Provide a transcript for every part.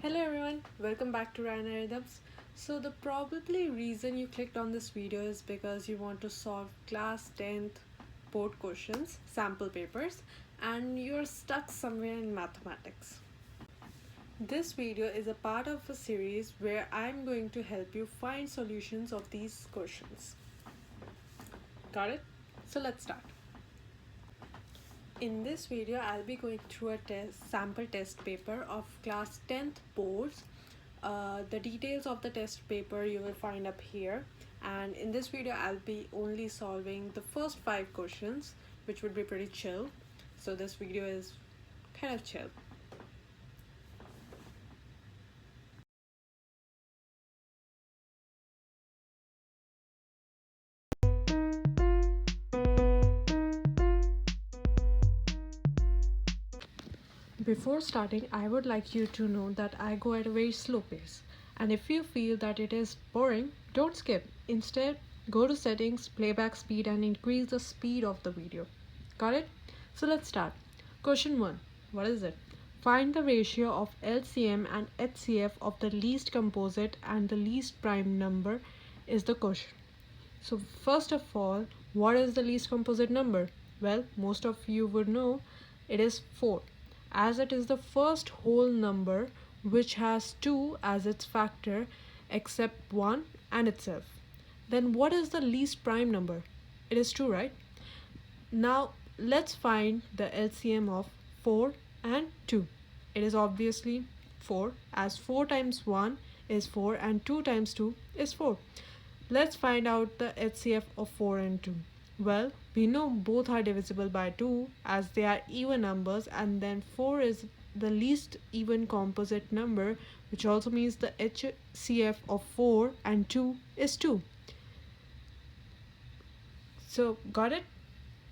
Hello everyone, welcome back to Ryan Rhythms. So the probably reason you clicked on this video is because you want to solve class 10th board questions, sample papers, and you're stuck somewhere in mathematics. This video is a part of a series where I'm going to help you find solutions of these questions. Got it? So let's start. In this video, I'll be going through a sample test paper of class 10th boards. The details of the test paper you will find up here, and in this video I'll be only solving the first 5 questions, which would be pretty chill. So this video is kind of chill. Before starting, I would like you to know that I go at a very slow pace, and if you feel that it is boring, don't skip. Instead, go to settings, playback speed, and increase the speed of the video. Got it? So let's start. Question 1. What is it? Find the ratio of LCM and HCF of the least composite and the least prime number is the question. So first of all, what is the least composite number? Well, most of you would know it is 4, as it is the first whole number which has 2 as its factor except 1 and itself. Then what is the least prime number? It is 2, right? Now let's find the LCM of 4 and 2. It is obviously 4, as 4 times 1 is 4 and 2 times 2 is 4. Let's find out the HCF of 4 and 2. Well, we know both are divisible by 2 as they are even numbers, and then 4 is the least even composite number, which also means the HCF of 4 and 2 is 2. So, got it?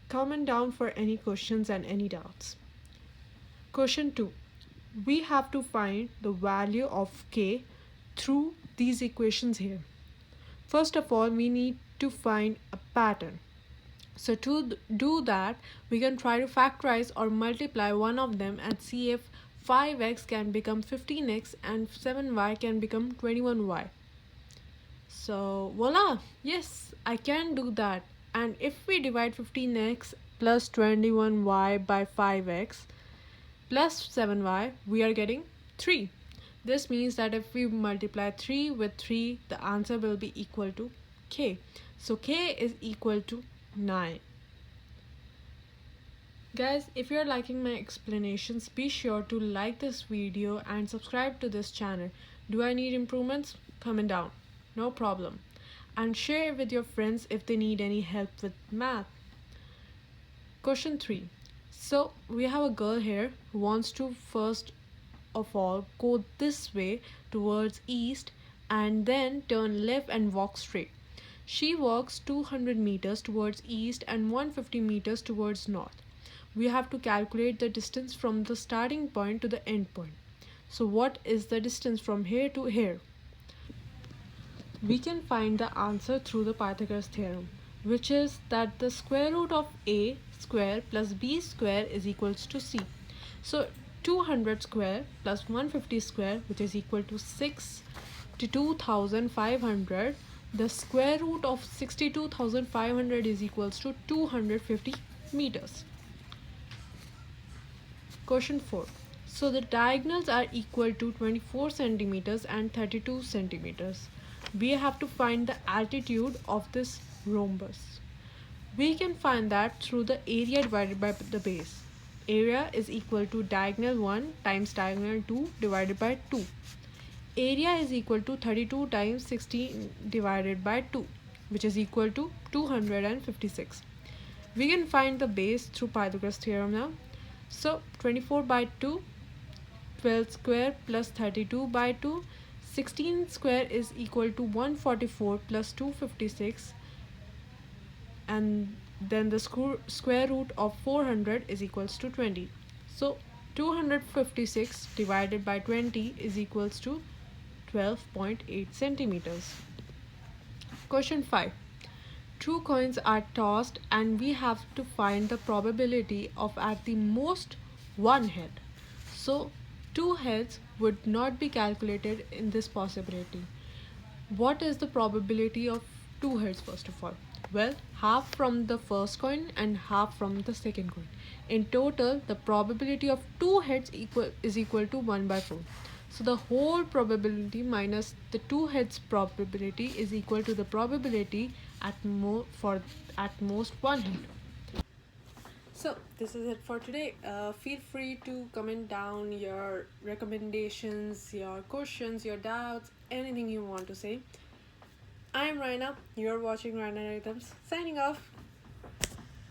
Comment down for any questions and any doubts. Question 2. We have to find the value of k through these equations here. First of all, we need to find a pattern. So to do that, we can try to factorize or multiply one of them and see if 5x can become 15x and 7y can become 21y. So voila, yes, I can do that. And if we divide 15x plus 21y by 5x plus 7y, we are getting 3. This means that if we multiply 3 with 3, the answer will be equal to k. So k is equal to 9. Guys, if you're liking my explanations, be sure to like this video and subscribe to this channel. Do I need improvements? Comment down. No problem. And share with your friends if they need any help with math. Question 3. So we have a girl here who wants to first of all go this way towards east and then turn left and walk straight. She walks 200 meters towards east and 150 meters towards north. We have to calculate the distance from the starting point to the end point. So what is the distance from here to here? We can find the answer through the Pythagoras theorem, which is that the square root of a square plus b square is equals to c. So 200 square plus 150 square, which is equal to 62,500. The square root of 62,500 is equals to 250 meters. Question 4. So the diagonals are equal to 24 centimeters and 32 centimeters. We have to find the altitude of this rhombus. We can find that through the area divided by the base. Area is equal to diagonal 1 times diagonal 2 divided by 2. Area is equal to 32 times 16 divided by 2, which is equal to 256. We can find the base through Pythagoras theorem now. So 24 by 2, 12 square plus 32 by 2, 16 square is equal to 144 plus 256, and then the square root of 400 is equals to 20. So 256 divided by 20 is equals to 12.8 centimeters. Question 5. 2 coins are tossed and we have to find the probability of at the most one head. So Two heads would not be calculated in this possibility. What is the probability of two heads first of all? Well, half from the first coin and half from the second coin. In total, the probability of two heads is equal to 1 by 4. So the whole probability minus the two heads probability is equal to the probability at most one head. So this is it for today. Feel free to comment down your recommendations, your questions, your doubts, anything you want to say. I am Raina. You're watching Raina Rhythms. Signing off.